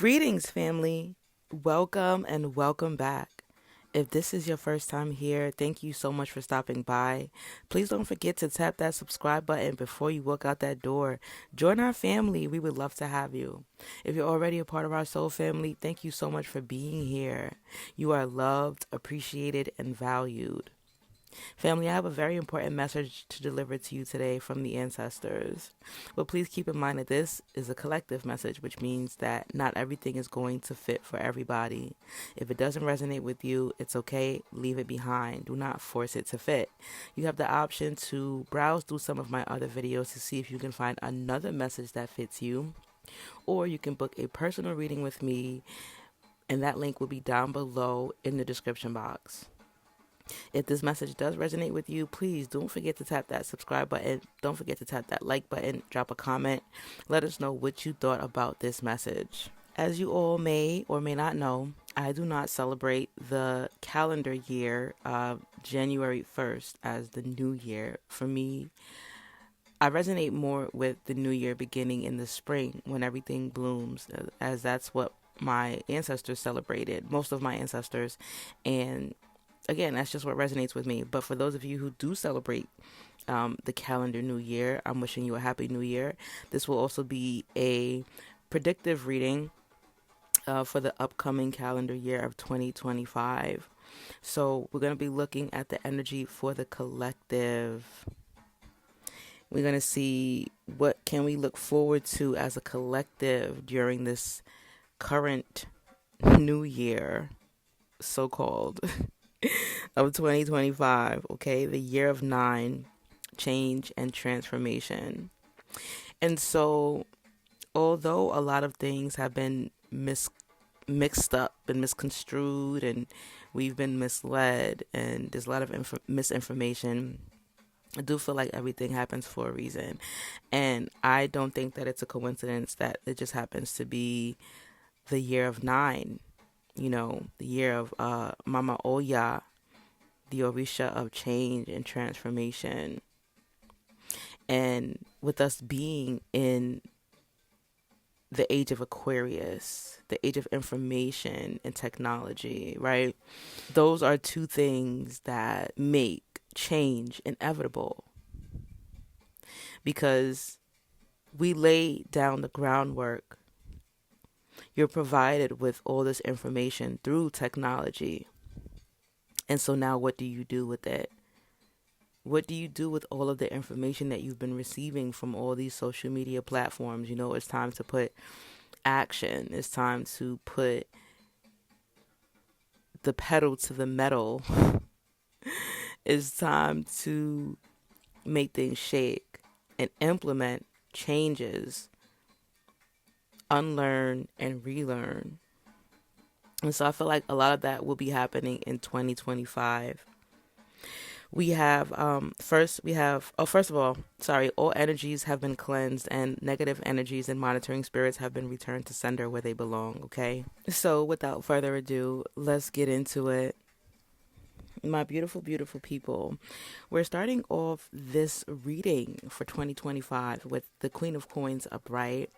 Greetings, family. Welcome and welcome back. If this is your first time here, thank you so much for stopping by. Please don't forget to tap that subscribe button before you walk out that door. Join our family. We would love to have you. If you're already a part of our soul family, thank you so much for being here. You are loved, appreciated, and valued. Family, I have a very important message to deliver to you today from the ancestors. But please keep in mind that this is a collective message, which means that not everything is going to fit for everybody. If it doesn't resonate with you, it's okay. Leave it behind. Do not force it to fit. You have the option to browse through some of my other videos to see if you can find another message that fits you. Or you can book a personal reading with me, and that link will be down below in the description box. If this message does resonate with you, please don't forget to tap that subscribe button. Don't forget to tap that like button. Drop a comment. Let us know what you thought about this message. As you all may or may not know, I do not celebrate the calendar year January 1st as the new year. For me, I resonate more with the new year beginning in the spring when everything blooms, as that's what my ancestors celebrated, most of my ancestors. And again, that's just what resonates with me. But for those of you who do celebrate the calendar new year, I'm wishing you a happy new year. This will also be a predictive reading for the upcoming calendar year of 2025. So we're going to be looking at the energy for the collective. We're going to see what can we look forward to as a collective during this current new year, so-called, of 2025, okay? The year of 9, change and transformation. And so, although a lot of things have been mixed up and misconstrued, and we've been misled, and there's a lot of misinformation, I do feel like everything happens for a reason. And I don't think that it's a coincidence that it just happens to be the year of 9. You know, the year of Mama Oya, the Orisha of change and transformation. And with us being in the age of Aquarius, the age of information and technology, right? Those are two things that make change inevitable, because we lay down the groundwork. You're provided with all this information through technology. And so now what do you do with it? What do you do with all of the information that you've been receiving from all these social media platforms? You know, it's time to put action. It's time to put the pedal to the metal. It's time to make things shake and implement changes, unlearn and relearn. And so I feel like a lot of that will be happening in 2025. We have, first of all, all energies have been cleansed, and negative energies and monitoring spirits have been returned to sender where they belong, okay? So without further ado, let's get into it. My beautiful, beautiful people, we're starting off this reading for 2025 with the Queen of Coins upright,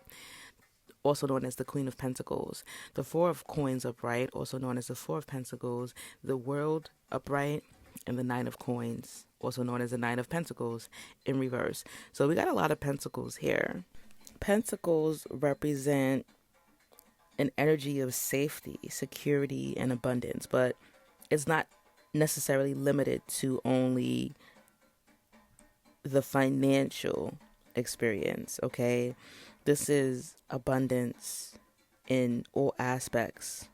also known as the Queen of Pentacles, the Four of Coins upright, also known as the Four of Pentacles, the World upright, and the Nine of Coins, also known as the Nine of Pentacles, in reverse. So we got a lot of pentacles here. Pentacles represent an energy of safety, security, and abundance, but it's not necessarily limited to only the financial experience, okay? This is abundance in all aspects.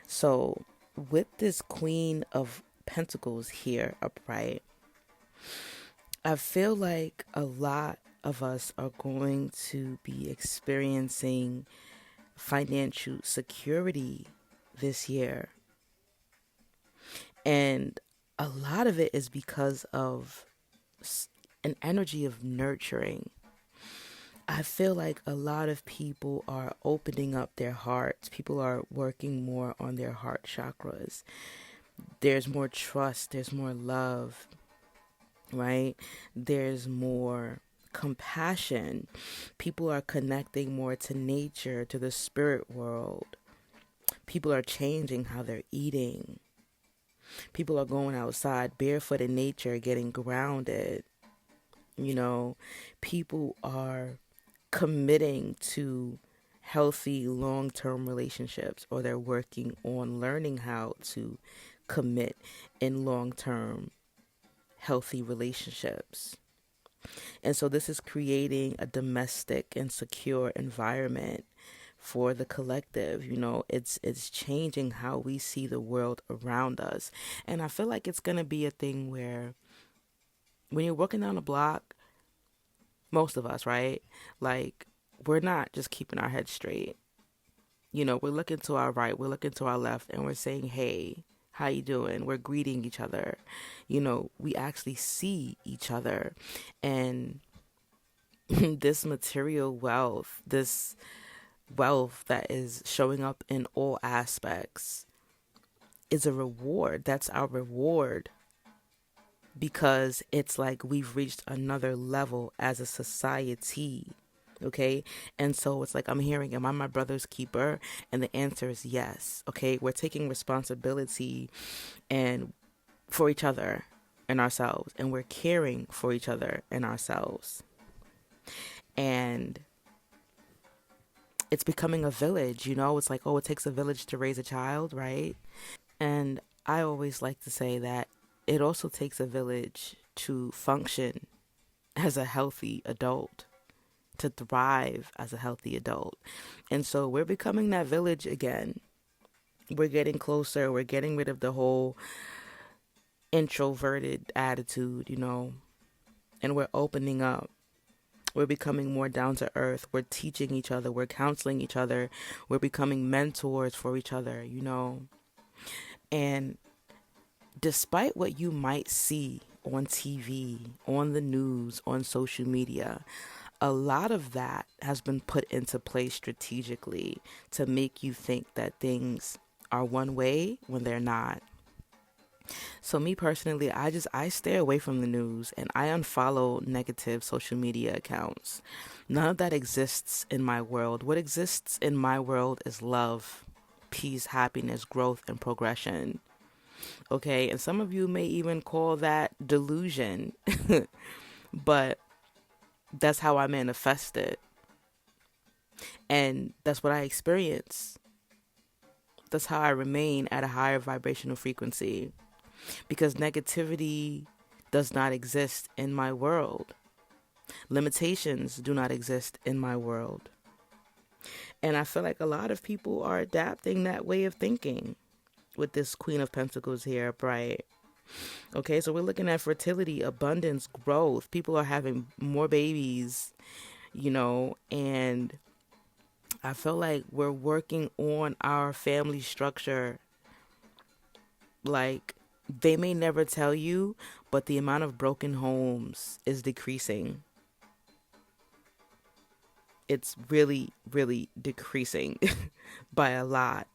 So with this Queen of Pentacles here upright, I feel like a lot of us are going to be experiencing financial security this year. And a lot of it is because of an energy of nurturing. I feel like a lot of people are opening up their hearts. People are working more on their heart chakras. There's more trust. There's more love, right? There's more compassion. People are connecting more to nature, to the spirit world. People are changing how they're eating. People are going outside barefoot in nature, getting grounded. You know, people are committing to healthy long-term relationships, or they're working on learning how to commit in long-term healthy relationships. And so this is creating a domestic and secure environment for the collective. You know, it's changing how we see the world around us. And I feel like it's going to be a thing where when you're walking down the block, most of us, right? Like, we're not just keeping our heads straight. You know, we're looking to our right, we're looking to our left, and we're saying, hey, how you doing? We're greeting each other. You know, we actually see each other. And this material wealth, this wealth that is showing up in all aspects, is a reward. That's our reward, because it's like we've reached another level as a society. Okay. And so it's like, I'm hearing, am I my brother's keeper? And the answer is yes. Okay. We're taking responsibility and for each other and ourselves, and we're caring for each other and ourselves. And it's becoming a village, you know. It's like, oh, it takes a village to raise a child, right? And I always like to say that it also takes a village to function as a healthy adult, to thrive as a healthy adult. And so we're becoming that village again. We're getting closer. We're getting rid of the whole introverted attitude, you know, and we're opening up. We're becoming more down to earth. We're teaching each other. We're counseling each other. We're becoming mentors for each other, you know. And despite what you might see on TV, on the news, on social media, a lot of that has been put into place strategically to make you think that things are one way when they're not. So me personally, I stay away from the news, and I unfollow negative social media accounts. None of that exists in my world. What exists in my world is love, peace, happiness, growth, and progression. Okay, and some of you may even call that delusion, but that's how I manifest it. And that's what I experience. That's how I remain at a higher vibrational frequency, because negativity does not exist in my world. Limitations do not exist in my world. And I feel like a lot of people are adapting that way of thinking with this Queen of Pentacles here, right? Okay, so we're looking at fertility, abundance, growth. People are having more babies, you know, and I feel like we're working on our family structure. Like, they may never tell you, but the amount of broken homes is decreasing. It's really, really decreasing by a lot,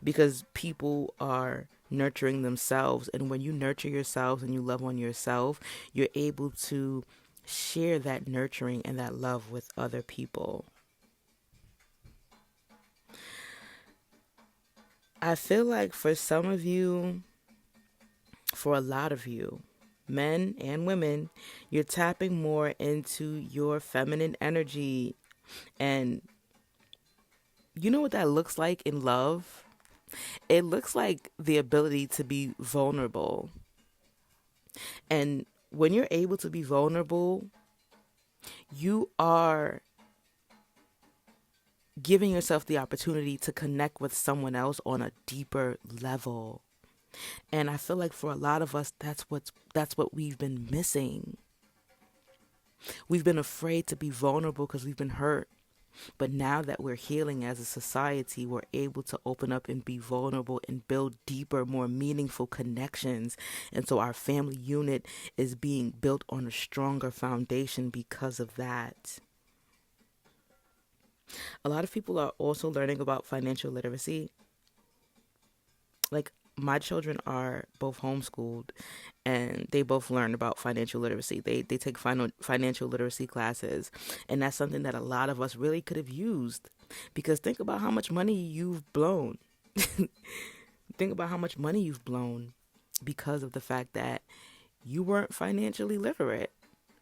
because people are nurturing themselves. And when you nurture yourselves and you love on yourself, you're able to share that nurturing and that love with other people. I feel like for some of you, for a lot of you, men and women, you're tapping more into your feminine energy. And you know what that looks like in love? It looks like the ability to be vulnerable. And when you're able to be vulnerable, you are giving yourself the opportunity to connect with someone else on a deeper level. And I feel like for a lot of us, that's what we've been missing. We've been afraid to be vulnerable because we've been hurt. But now that we're healing as a society, we're able to open up and be vulnerable and build deeper, more meaningful connections. And so our family unit is being built on a stronger foundation because of that. A lot of people are also learning about financial literacy. Like, my children are both homeschooled, and they both learn about financial literacy. They take financial literacy classes, and that's something that a lot of us really could have used, because think about how much money you've blown. Think about how much money you've blown because of the fact that you weren't financially literate.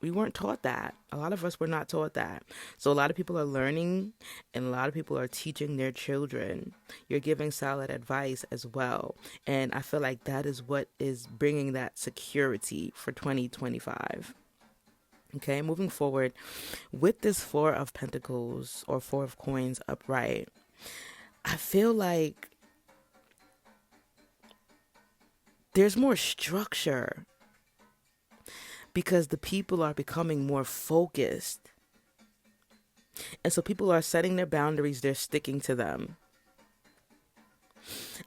We weren't taught that. A lot of us were not taught that. So a lot of people are learning, and a lot of people are teaching their children. You're giving solid advice as well. And I feel like that is what is bringing that security for 2025. Okay, moving forward with this Four of Pentacles or Four of Coins upright, I feel like there's more structure because the people are becoming more focused. And so people are setting their boundaries, they're sticking to them.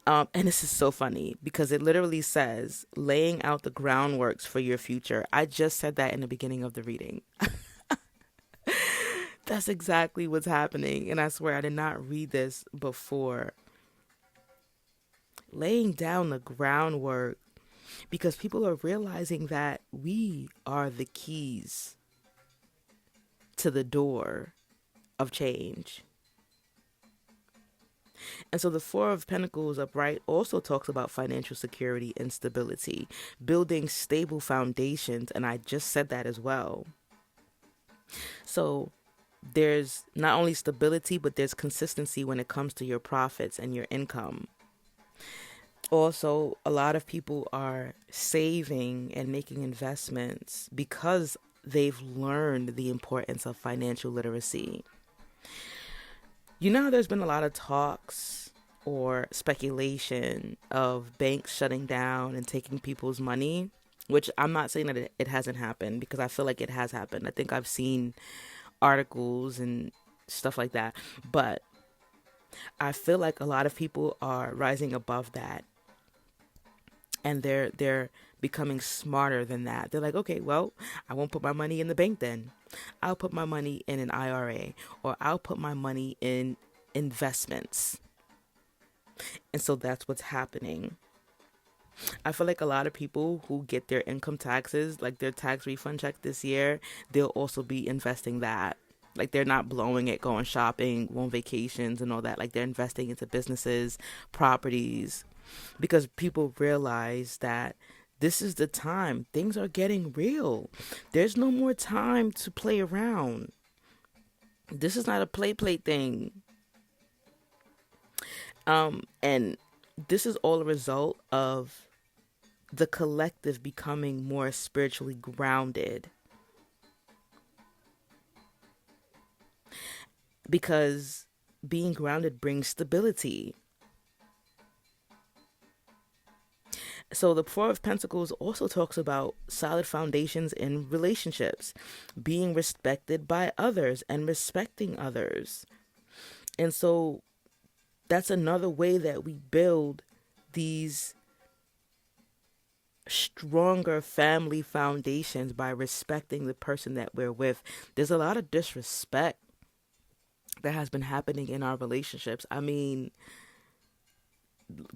And this is so funny because it literally says laying out the groundworks for your future. I just said that in the beginning of the reading. That's exactly what's happening. And I swear I did not read this before. Laying down the groundwork because people are realizing that we are the keys to the door of change. And so the Four of Pentacles upright also talks about financial security and stability, building stable foundations. And I just said that as well. So there's not only stability, but there's consistency when it comes to your profits and your income. Also, a lot of people are saving and making investments because they've learned the importance of financial literacy. You know, there's been a lot of talks or speculation of banks shutting down and taking people's money, which I'm not saying that it hasn't happened, because I feel like it has happened. I think I've seen articles and stuff like that. But I feel like a lot of people are rising above that. And they're becoming smarter than that. They're like, okay, well, I won't put my money in the bank then. I'll put my money in an IRA, or I'll put my money in investments. And so that's what's happening. I feel like a lot of people who get their income taxes, like their tax refund check this year, they'll also be investing that. Like they're not blowing it, going shopping, on vacations and all that. Like they're investing into businesses, properties, because people realize that this is the time. Things are getting real. There's no more time to play around. This is not a play thing. And this is all a result of the collective becoming more spiritually grounded. Because being grounded brings stability. So the Four of Pentacles also talks about solid foundations in relationships, being respected by others and respecting others. And so that's another way that we build these stronger family foundations, by respecting the person that we're with. There's a lot of disrespect that has been happening in our relationships. I mean,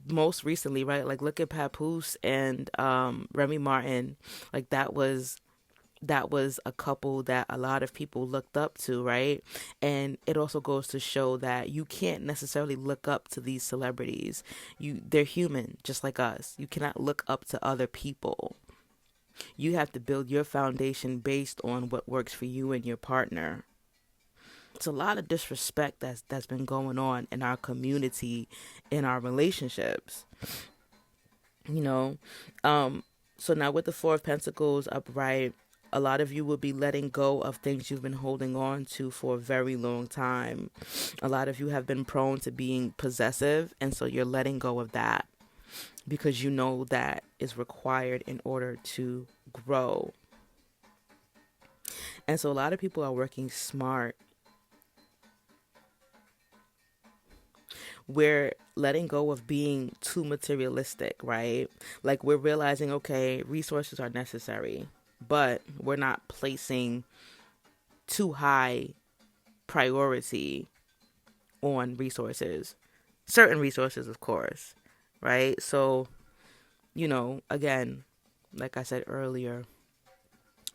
most recently, right? Like look at Papoose and Remy Martin. Like that was a couple that a lot of people looked up to, right? And it also goes to show that you can't necessarily look up to these celebrities. They're human, just like us. You cannot look up to other people. You have to build your foundation based on what works for you and your partner. It's a lot of disrespect that's been going on in our community, in our relationships. You know, so now with the Four of Pentacles upright, a lot of you will be letting go of things you've been holding on to for a very long time. A lot of you have been prone to being possessive, and so you're letting go of that because you know that is required in order to grow. And so a lot of people are working smart. We're letting go of being too materialistic, right? Like we're realizing, okay, resources are necessary, but we're not placing too high priority on resources. Certain resources, of course, right? So Again, like I said earlier,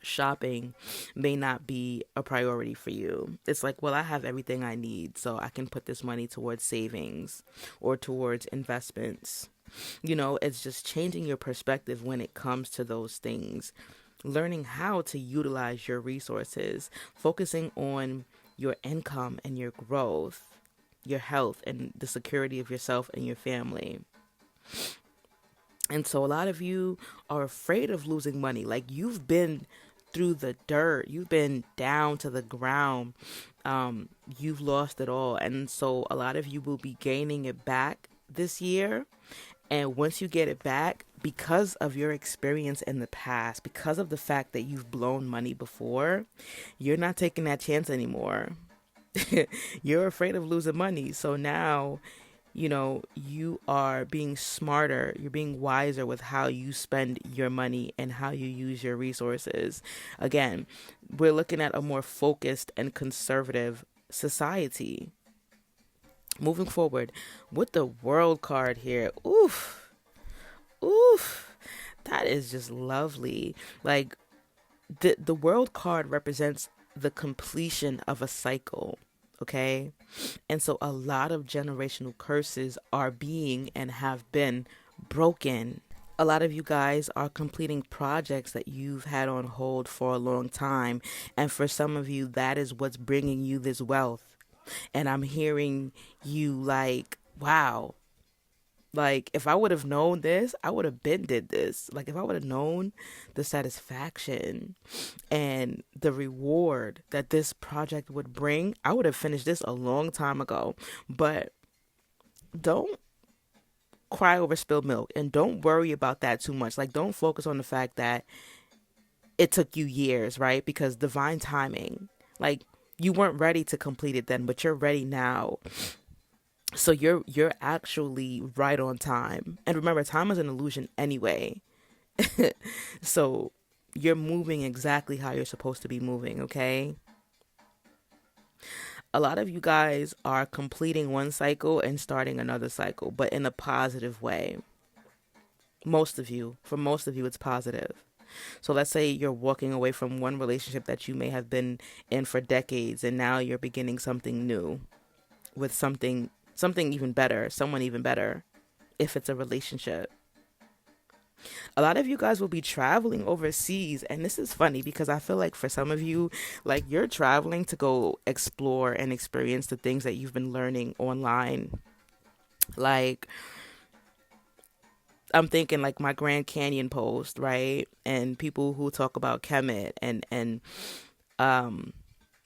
shopping may not be a priority for you. It's like, well, I have everything I need, so I can put this money towards savings or towards investments. It's just changing your perspective when it comes to those things. Learning how to utilize your resources, focusing on your income and your growth, your health, and the security of yourself and your family. And so a lot of you are afraid of losing money. Like, you've been through the dirt, you've been down to the ground, you've lost it all. And so a lot of you will be gaining it back this year. And once you get it back, because of your experience in the past, because of the fact that you've blown money before, you're not taking that chance anymore. You're afraid of losing money. So now, you are being smarter, you're being wiser with how you spend your money and how you use your resources. Again, we're looking at a more focused and conservative society. Moving forward with the world card here. Oof. That is just lovely. Like, the world card represents the completion of a cycle. Okay. And so a lot of generational curses are being and have been broken. A lot of you guys are completing projects that you've had on hold for a long time. And for some of you, that is what's bringing you this wealth. And I'm hearing you like, wow, like, if I would have known this, I would have been did this. Like, if I would have known the satisfaction and the reward that this project would bring, I would have finished this a long time ago. But don't cry over spilled milk, and don't worry about that too much. Like, don't focus on the fact that it took you years, right? Because divine timing, like, you weren't ready to complete it then, but you're ready now. So you're actually right on time. And remember, time is an illusion anyway. So you're moving exactly how you're supposed to be moving, okay? A lot of you guys are completing one cycle and starting another cycle, but in a positive way. For most of you, it's positive. So let's say you're walking away from one relationship that you may have been in for decades, and now you're beginning something new with something even better, someone even better, if it's a relationship. A lot of you guys will be traveling overseas, and this is funny because I feel like for some of you, like, you're traveling to go explore and experience the things that you've been learning online. Like, I'm thinking like my Grand Canyon post, right? And people who talk about Kemet and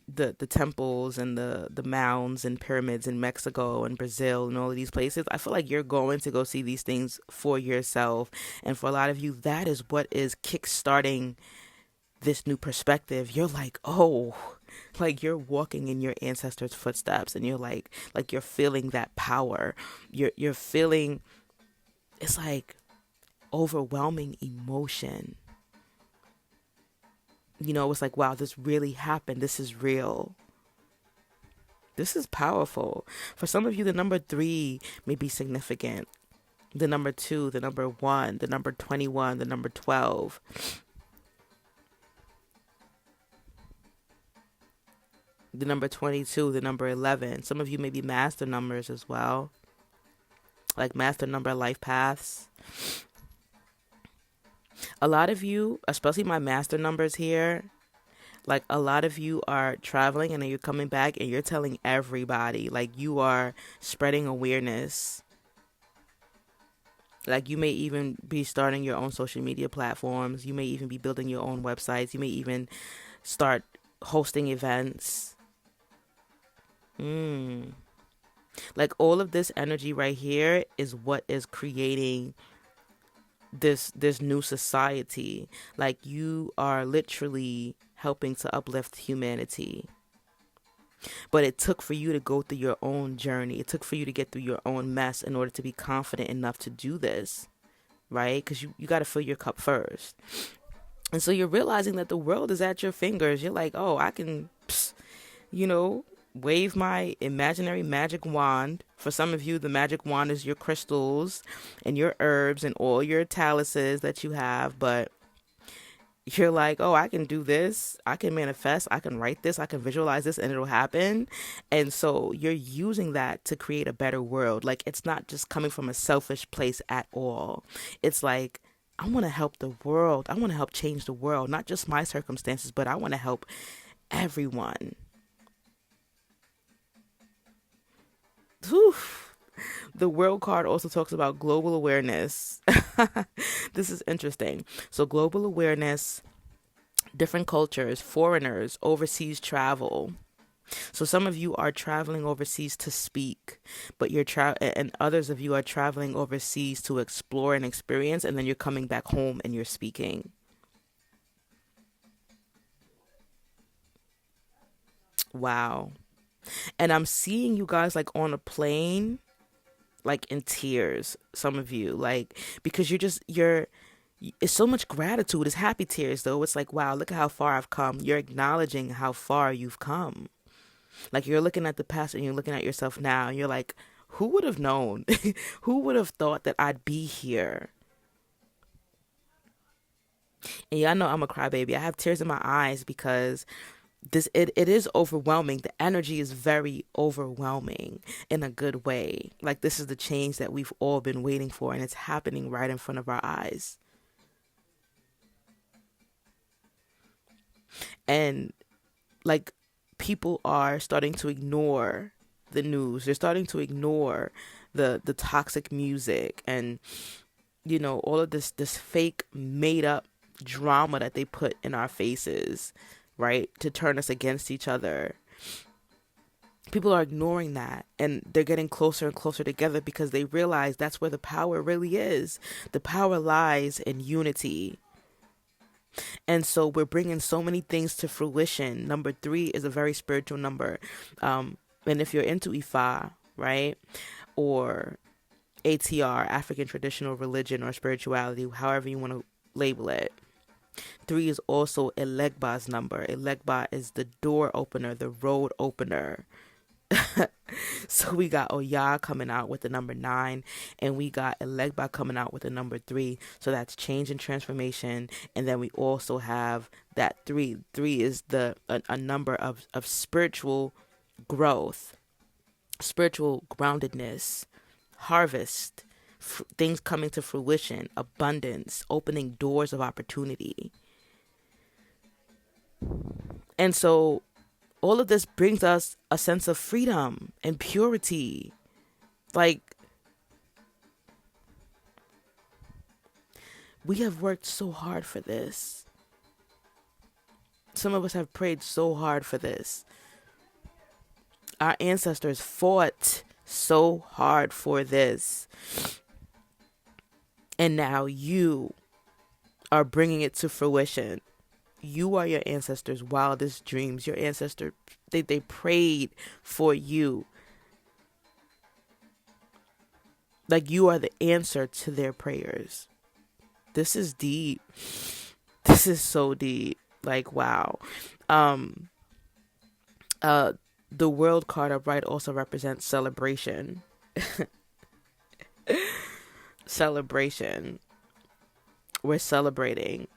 the temples and the mounds and pyramids in Mexico and Brazil and all of these places. I feel like you're going to go see these things for yourself. And for a lot of you, that is what is kickstarting this new perspective. You're like, oh, like, you're walking in your ancestors' footsteps, and you're like you're feeling that power. You're feeling, it's like overwhelming emotion. It's like, wow, this really happened. This is real. This is powerful. For some of you, the number 3 may be significant. The number 2, the number 1, the number 21, the number 12. The number 22, the number 11. Some of you may be master numbers as well. Like master number life paths. A lot of you, especially my master numbers here, like, a lot of you are traveling and then you're coming back and you're telling everybody. Like, you are spreading awareness. Like, you may even be starting your own social media platforms. You may even be building your own websites. You may even start hosting events. Like, all of this energy right here is what is creating this new society. Like, you are literally helping to uplift humanity. But it took for you to go through your own journey. It took for you to get through your own mess in order to be confident enough to do this, right? Because you got to fill your cup first. And so you're realizing that the world is at your fingers. You're like, oh, I can, wave my imaginary magic wand. For some of you, the magic wand is your crystals and your herbs and all your chalices that you have. But you're like, oh, I can do this. I can manifest. I can write this. I can visualize this and it'll happen. And so you're using that to create a better world. Like, it's not just coming from a selfish place at all. It's like, I want to help the world. I want to help change the world, not just my circumstances, but I want to help everyone. Whew. The world card also talks about global awareness. This is interesting. So global awareness, different cultures, foreigners, overseas travel. So some of you are traveling overseas to speak, but and others of you are traveling overseas to explore and experience, and then you're coming back home and you're speaking. Wow. And I'm seeing you guys like on a plane, like in tears, some of you, like, because it's so much gratitude. It's happy tears though. It's like, wow, look at how far I've come. You're acknowledging how far you've come. Like, you're looking at the past and you're looking at yourself now and you're like, who would have known? Who would have thought that I'd be here? And y'all know I'm a crybaby. I have tears in my eyes because it is overwhelming. The energy is very overwhelming in a good way. Like, this is the change that we've all been waiting for, and it's happening right in front of our eyes. And like, people are starting to ignore the news. They're starting to ignore the toxic music and, you know, all of this fake made up drama that they put in our faces, right, to turn us against each other. People are ignoring that, and they're getting closer and closer together because they realize that's where the power really is. The power lies in unity. And so we're bringing so many things to fruition. Number 3 is a very spiritual number. And if you're into Ifa, right, or ATR, African traditional religion or spirituality, however you want to label it, 3 is also Elegba's number. Elegba is the door opener, the road opener. So we got Oya coming out with the number 9, and we got Elegba coming out with the number 3. So that's change and transformation. And then we also have that 3. 3 is a number of spiritual growth, spiritual groundedness, harvest, things coming to fruition, abundance, opening doors of opportunity. And so all of this brings us a sense of freedom and purity. Like, we have worked so hard for this. Some of us have prayed so hard for this. Our ancestors fought so hard for this. And now you are bringing it to fruition. You are your ancestors' wildest dreams. Your ancestors, they prayed for you. Like, you are the answer to their prayers. This is deep. This is so deep. Like, wow. The world card upright also represents celebration. Celebration. We're celebrating.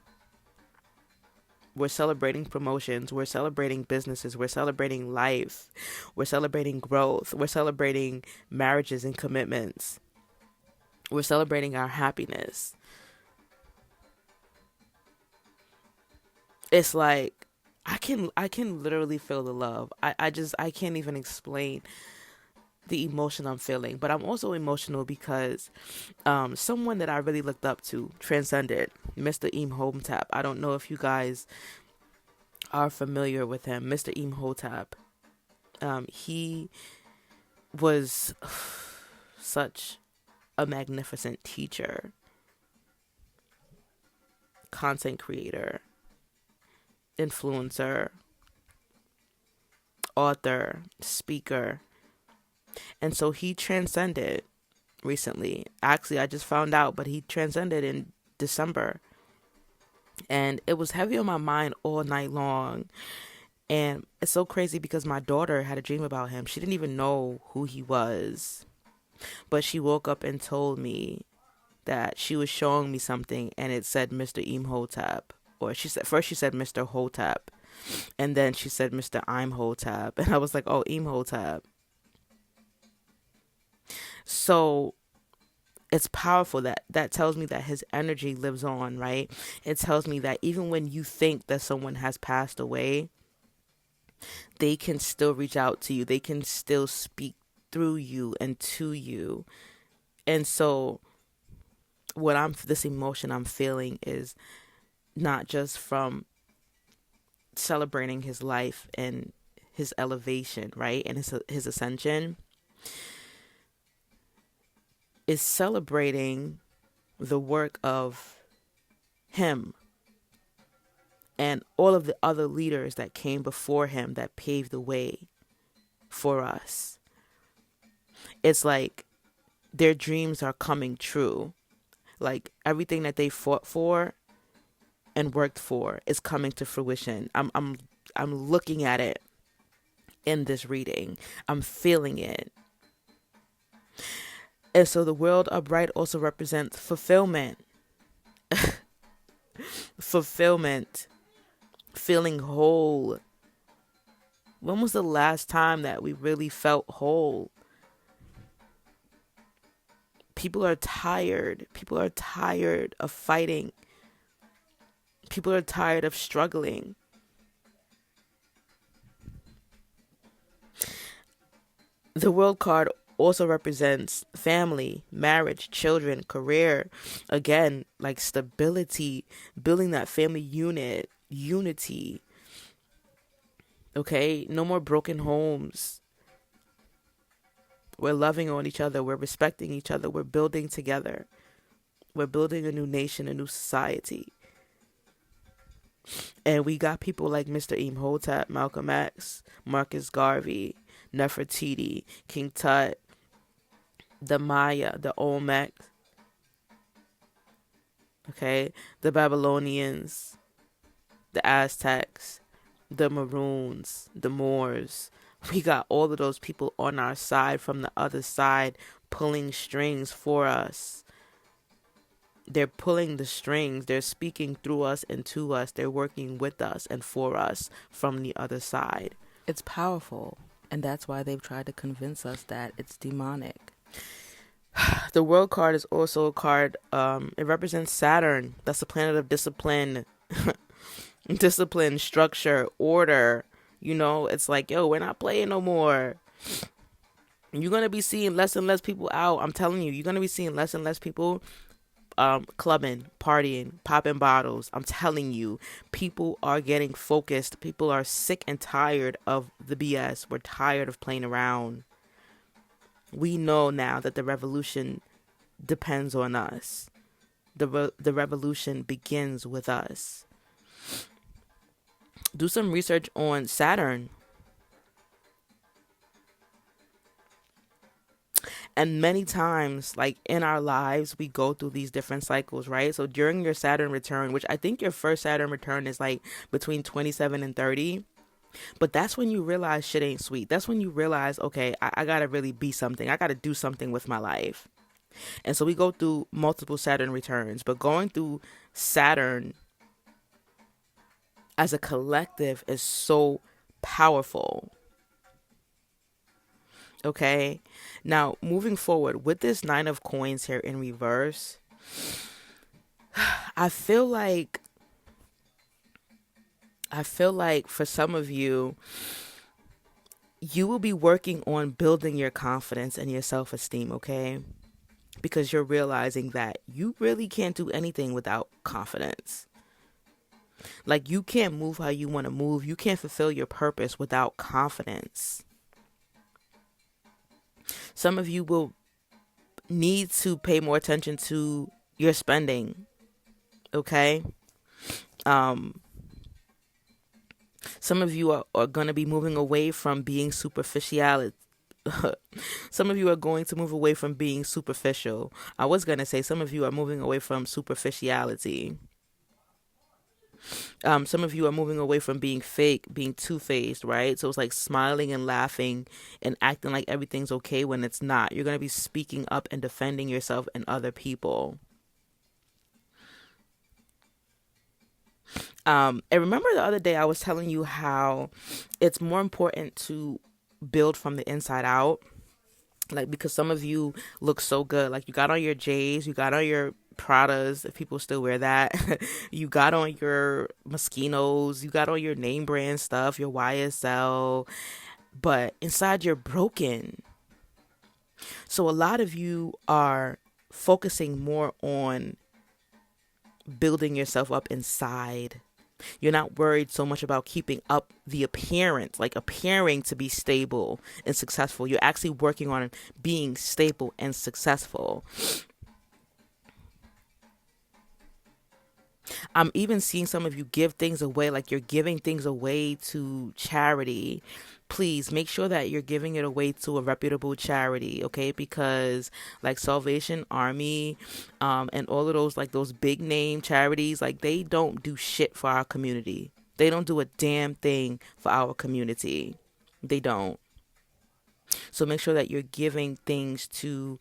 We're celebrating promotions. We're celebrating businesses. We're celebrating life. We're celebrating growth. We're celebrating marriages and commitments. We're celebrating our happiness. It's like, I can literally feel the love. I can't even explain the emotion I'm feeling. But I'm also emotional because someone that I really looked up to transcended, Mr. Imhotep. I don't know if you guys are familiar with him. Mr. Imhotep. He was such a magnificent teacher, content creator, influencer, author, speaker. And so he transcended recently. Actually, I just found out, but he transcended in December. And it was heavy on my mind all night long. And it's so crazy because my daughter had a dream about him. She didn't even know who he was, but she woke up and told me that she was showing me something and it said Mr. Imhotep. Or she said, first she said Mr. Hotep, and then she said Mr. Imhotep. And I was like, oh, Imhotep. So it's powerful. That tells me that his energy lives on, right? It tells me that even when you think that someone has passed away, they can still reach out to you. They can still speak through you and to you. And so this emotion I'm feeling is not just from celebrating his life and his elevation, right? And his ascension. Is celebrating the work of him and all of the other leaders that came before him that paved the way for us. It's like their dreams are coming true. Like everything that they fought for and worked for is coming to fruition. I'm looking at it in this reading. I'm feeling it. And so the world upright also represents fulfillment. Fulfillment. Feeling whole. When was the last time that we really felt whole? People are tired. People are tired of fighting. People are tired of struggling. The world card also represents family, marriage, children, career. Again, like stability, building that family unity. Okay, no more broken homes. We're loving on each other. We're respecting each other. We're building together. We're building a new nation, a new society. And we got people like Mr. Imhotep, Malcolm X, Marcus Garvey, Nefertiti, King Tut, the Maya, the Olmec, okay, the Babylonians, the Aztecs, the Maroons, the Moors. We got all of those people on our side from the other side pulling strings for us. They're pulling the strings. They're speaking through us and to us. They're working with us and for us from the other side. It's powerful. And that's why they've tried to convince us that it's demonic. The world card is also a card. It represents Saturn. That's the planet of discipline, discipline, structure, order. You know, it's like, yo, we're not playing no more. You're going to be seeing less and less people out. I'm telling you, you're going to be seeing less and less people clubbing, partying, popping bottles. I'm telling you, people are getting focused. People are sick and tired of the BS. We're tired of playing around. We know now that the revolution depends on us. The revolution begins with us. Do some research on Saturn. And many times, like in our lives, we go through these different cycles, right? So during your Saturn return, which I think your first Saturn return is like between 27 and 30. But that's when you realize shit ain't sweet. That's when you realize, okay, I got to really be something. I got to do something with my life. And so we go through multiple Saturn returns. But going through Saturn as a collective is so powerful. Okay. Now, moving forward with this 9 of coins here in reverse, I feel like for some of you, you will be working on building your confidence and your self-esteem, okay? Because you're realizing that you really can't do anything without confidence. Like, you can't move how you want to move. You can't fulfill your purpose without confidence. Some of you will need to pay more attention to your spending, okay? Some of you are going to be moving away from being superficial. Some of you are going to move away from being superficial. I was going to say some of you are moving away from superficiality. Some of you are moving away from being fake, being two-faced, right? So it's like smiling and laughing and acting like everything's okay when it's not. You're going to be speaking up and defending yourself and other people. And remember the other day I was telling you how it's more important to build from the inside out. Like, because some of you look so good. Like, you got on your J's, you got on your Pradas, if people still wear that. You got on your Moschnos, you got on your name brand stuff, your YSL. But inside you're broken. So a lot of you are focusing more on building yourself up inside. You're not worried so much about keeping up the appearance, like appearing to be stable and successful. You're actually working on being stable and successful. I'm even seeing some of you give things away, like you're giving things away to charity. Please make sure that you're giving it away to a reputable charity, okay? Because like Salvation Army, and all of those, like those big name charities, like they don't do shit for our community. They don't do a damn thing for our community. They don't. So make sure that you're giving things to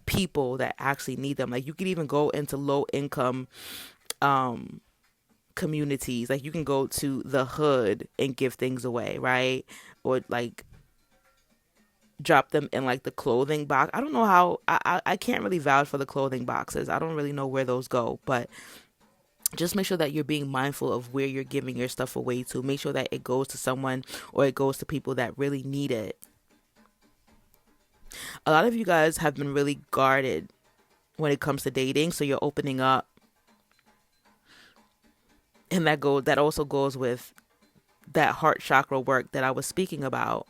people that actually need them. Like you could even go into low income communities. Like you can go to the hood and give things away, right? Or like drop them in like the clothing box. I don't know how, I can't really vouch for the clothing boxes. I don't really know where those go, but just make sure that you're being mindful of where you're giving your stuff away to. Make sure that it goes to someone, or it goes to people that really need it. A lot of you guys have been really guarded when it comes to dating, so you're opening up. And that also goes with that heart chakra work that I was speaking about.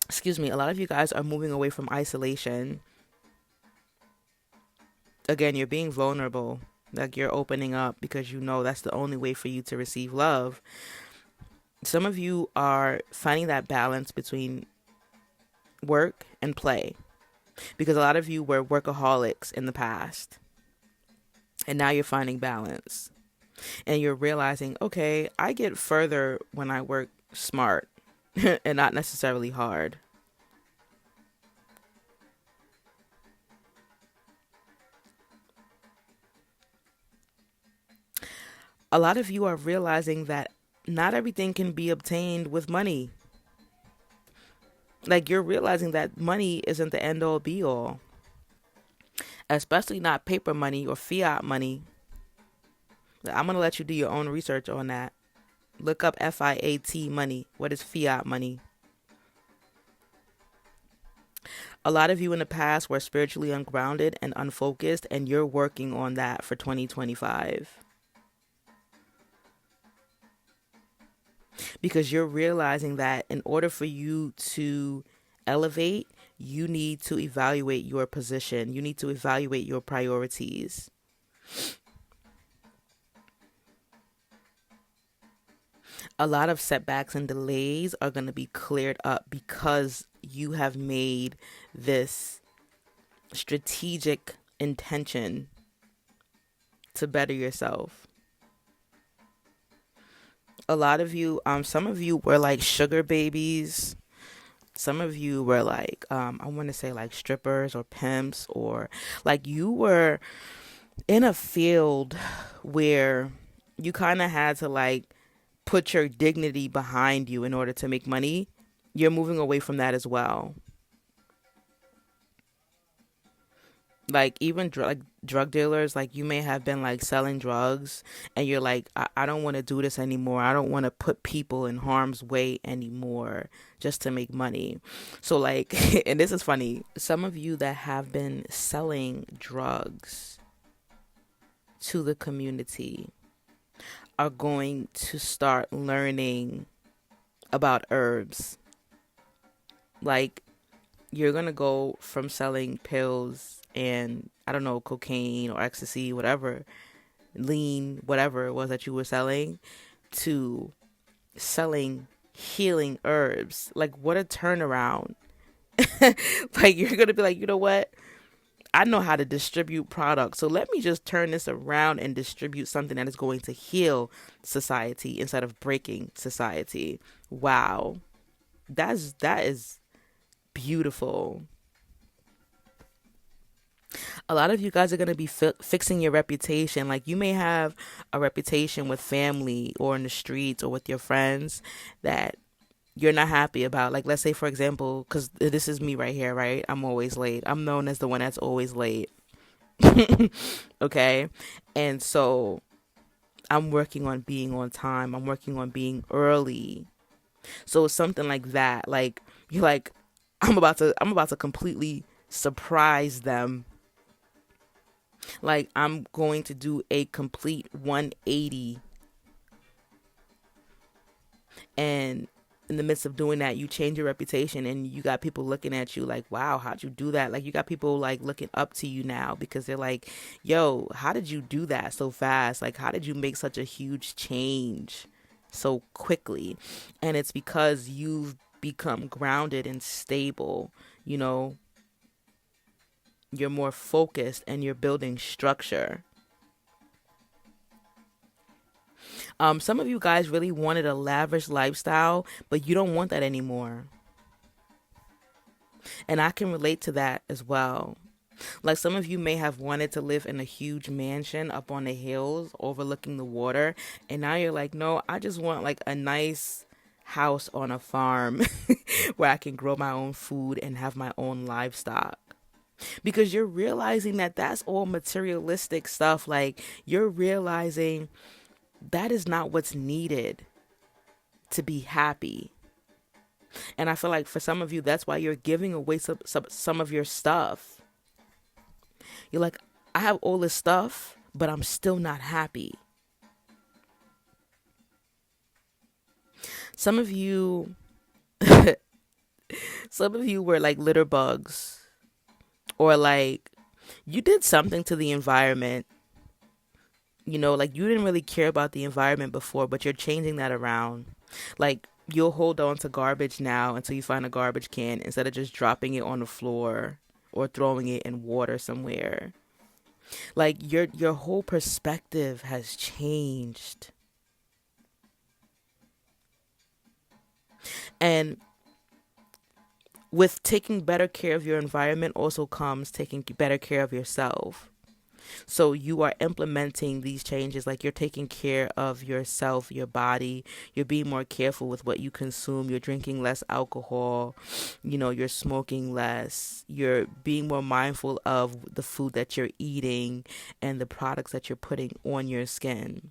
Excuse me. A lot of you guys are moving away from isolation. Again, you're being vulnerable. Like you're opening up because you know that's the only way for you to receive love. Some of you are finding that balance between work and play, because a lot of you were workaholics in the past. And now you're finding balance. And you're realizing, okay, I get further when I work smart and not necessarily hard. A lot of you are realizing that not everything can be obtained with money. Like you're realizing that money isn't the end all be all. Especially not paper money or fiat money. I'm going to let you do your own research on that. Look up FIAT money. What is fiat money? A lot of you in the past were spiritually ungrounded and unfocused, and you're working on that for 2025. Because you're realizing that in order for you to elevate, you need to evaluate your position. You need to evaluate your priorities. A lot of setbacks and delays are going to be cleared up because you have made this strategic intention to better yourself. A lot of you, some of you were like sugar babies. Some of you were like, I want to say like strippers or pimps, or like you were in a field where you kind of had to like put your dignity behind you in order to make money. You're moving away from that as well. Like even drug dealers, like you may have been like selling drugs and you're like, I don't want to do this anymore. I don't want to put people in harm's way anymore just to make money. So like, and this is funny, some of you that have been selling drugs to the community are going to start learning about herbs. Like you're going to go from selling pills and I don't know, cocaine or ecstasy, whatever, lean, whatever it was that you were selling, to selling healing herbs. Like what a turnaround. Like you're going to be like, you know what? I know how to distribute products. So let me just turn this around and distribute something that is going to heal society instead of breaking society. Wow. That is beautiful. A lot of you guys are going to be fixing your reputation. Like, you may have a reputation with family or in the streets or with your friends that you're not happy about. Like, let's say, for example, because this is me right here, right? I'm always late. I'm known as the one that's always late. Okay. And so I'm working on being on time. I'm working on being early. So it's something like that. Like, you're like, I'm about to completely surprise them. Like, I'm going to do a complete 180. And in the midst of doing that, you change your reputation and you got people looking at you like, wow, how'd you do that? Like, you got people like looking up to you now because they're like, yo, how did you do that so fast? Like, how did you make such a huge change so quickly? And it's because you've become grounded and stable. You know, you're more focused and you're building structure. Some of you guys really wanted a lavish lifestyle, but you don't want that anymore. And I can relate to that as well. Like, some of you may have wanted to live in a huge mansion up on the hills overlooking the water. And now you're like, no, I just want like a nice house on a farm where I can grow my own food and have my own livestock. Because you're realizing that that's all materialistic stuff. Like, you're realizing that is not what's needed to be happy. And I feel like for some of you, that's why you're giving away some of your stuff. You're like, I have all this stuff, but I'm still not happy. Some of you, some of you were like litter bugs, or like you did something to the environment. You know, like, you didn't really care about the environment before, but you're changing that around. Like, you'll hold on to garbage now until you find a garbage can instead of just dropping it on the floor or throwing it in water somewhere. Like, your whole perspective has changed. And with taking better care of your environment also comes taking better care of yourself. So you are implementing these changes, like you're taking care of yourself, your body. You're being more careful with what you consume. You're drinking less alcohol. You know, you're smoking less. You're being more mindful of the food that you're eating and the products that you're putting on your skin.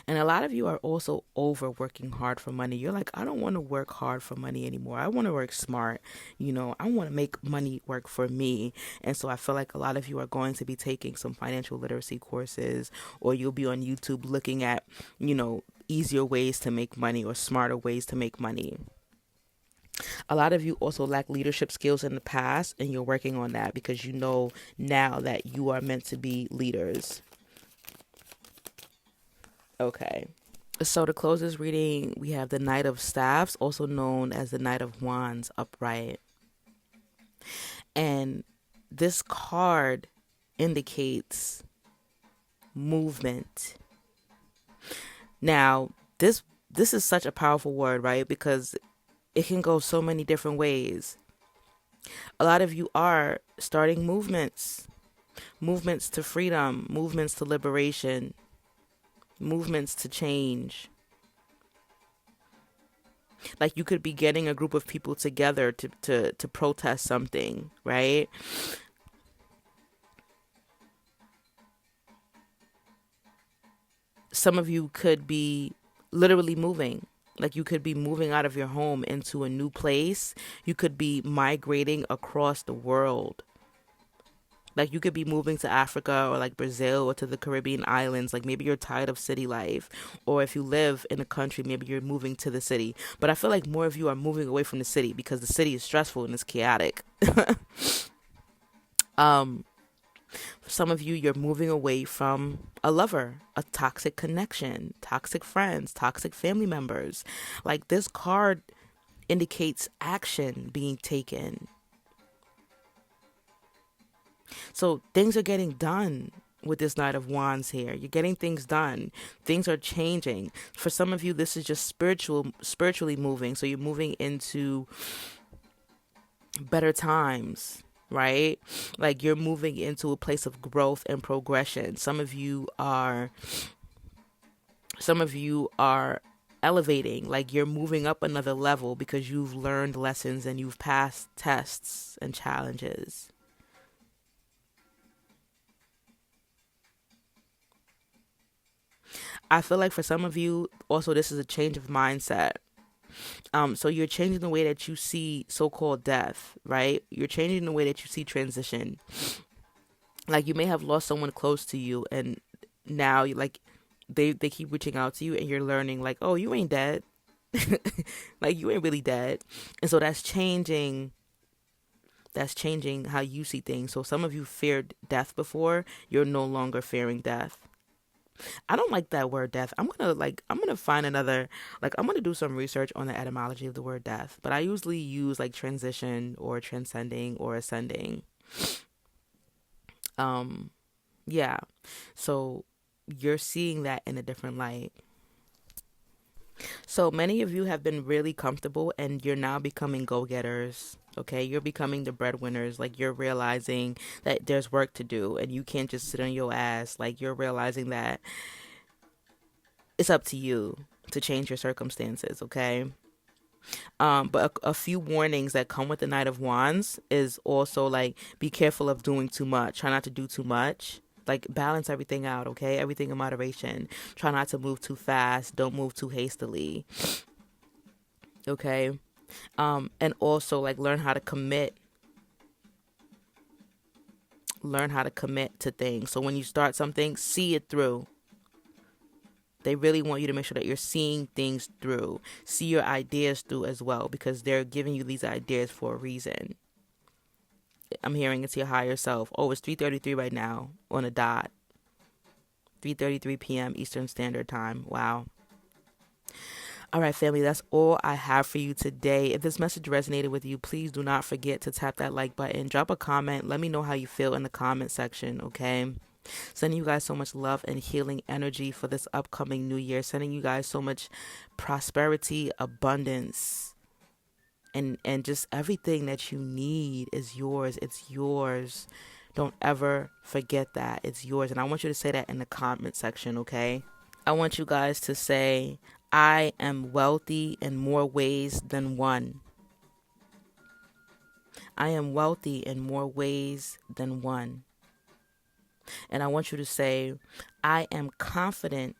And a lot of you are also over working hard for money. You're like, I don't want to work hard for money anymore. I want to work smart. You know, I want to make money work for me. And so I feel like a lot of you are going to be taking some financial literacy courses, or you'll be on YouTube looking at, you know, easier ways to make money or smarter ways to make money. A lot of you also lack leadership skills in the past, and you're working on that because you know now that you are meant to be leaders. Okay. So to close this reading, we have the Knight of Staffs, also known as the Knight of Wands, upright. And this card indicates movement. Now, this is such a powerful word, right? Because it can go so many different ways. A lot of you are starting movements to freedom, movements to liberation, movements to change. Like, you could be getting a group of people together to protest something, right? Some of you could be literally moving. Like, you could be moving out of your home into a new place. You could be migrating across the world. Like, you could be moving to Africa or like Brazil or to the Caribbean islands. Like, maybe you're tired of city life. Or if you live in a country, maybe you're moving to the city. But I feel like more of you are moving away from the city because the city is stressful and it's chaotic. For some of you, you're moving away from a lover, a toxic connection, toxic friends, toxic family members. Like, this card indicates action being taken. So things are getting done with this Knight of Wands here. You're getting things done. Things are changing. For some of you, this is just spiritually moving. So you're moving into better times, right? Like you're moving into a place of growth and progression. Some of you are elevating, like you're moving up another level because you've learned lessons and you've passed tests and challenges. I feel like for some of you, also, this is a change of mindset. So you're changing the way that you see so-called death, right? You're changing the way that you see transition. Like you may have lost someone close to you, and now you like they keep reaching out to you, and you're learning like, oh, you ain't dead, like you ain't really dead, and so that's changing. That's changing how you see things. So some of you feared death before, you're no longer fearing death. I don't like that word death. I'm gonna find another, I'm gonna do some research on the etymology of the word death. But I usually use like transition or transcending or ascending. Um yeah. So you're seeing that in a different light. So many of you have been really comfortable and you're now becoming go-getters. Okay, you're becoming the breadwinners. Like you're realizing that there's work to do and you can't just sit on your ass. Like you're realizing that it's up to you to change your circumstances, okay? But a few warnings that come with the Knight of Wands is also like be careful of doing too much. Try not to do too much. Like balance everything out, okay? Everything in moderation. Try not to move too fast. Don't move too hastily, okay? And also like learn how to commit. Learn how to commit to things. So when you start something, see it through. They really want you to make sure that you're seeing things through. See your ideas through as well, because they're giving you these ideas for a reason. I'm hearing it's your higher self. Oh, it's 3:33 right now on a dot. 3:33 p.m. Eastern Standard Time. Wow. All right, family, that's all I have for you today. If this message resonated with you, please do not forget to tap that like button. Drop a comment. Let me know how you feel in the comment section, okay? Sending you guys so much love and healing energy for this upcoming new year. Sending you guys so much prosperity, abundance, and just everything that you need is yours. It's yours. Don't ever forget that. It's yours. And I want you to say that in the comment section, okay? I want you guys to say, I am wealthy in more ways than one. I am wealthy in more ways than one. And I want you to say, I am confident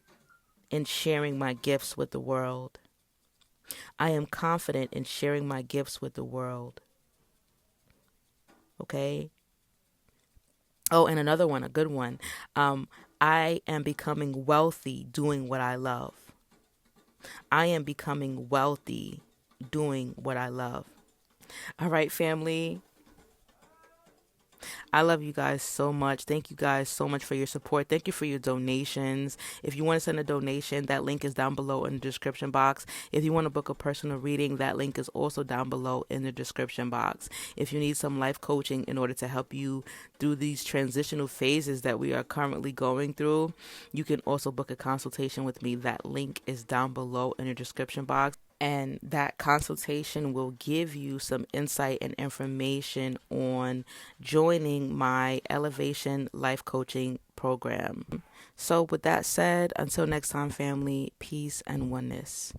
in sharing my gifts with the world. I am confident in sharing my gifts with the world. Okay? Oh, and another one, a good one. I am becoming wealthy doing what I love. I am becoming wealthy doing what I love. All right, family. I love you guys so much. Thank you guys so much for your support. Thank you for your donations. If you want to send a donation, that link is down below in the description box. If you want to book a personal reading, that link is also down below in the description box. If you need some life coaching in order to help you through these transitional phases that we are currently going through, you can also book a consultation with me. That link is down below in the description box. And that consultation will give you some insight and information on joining my Elevation Life Coaching program. So with that said, until next time, family, peace and oneness.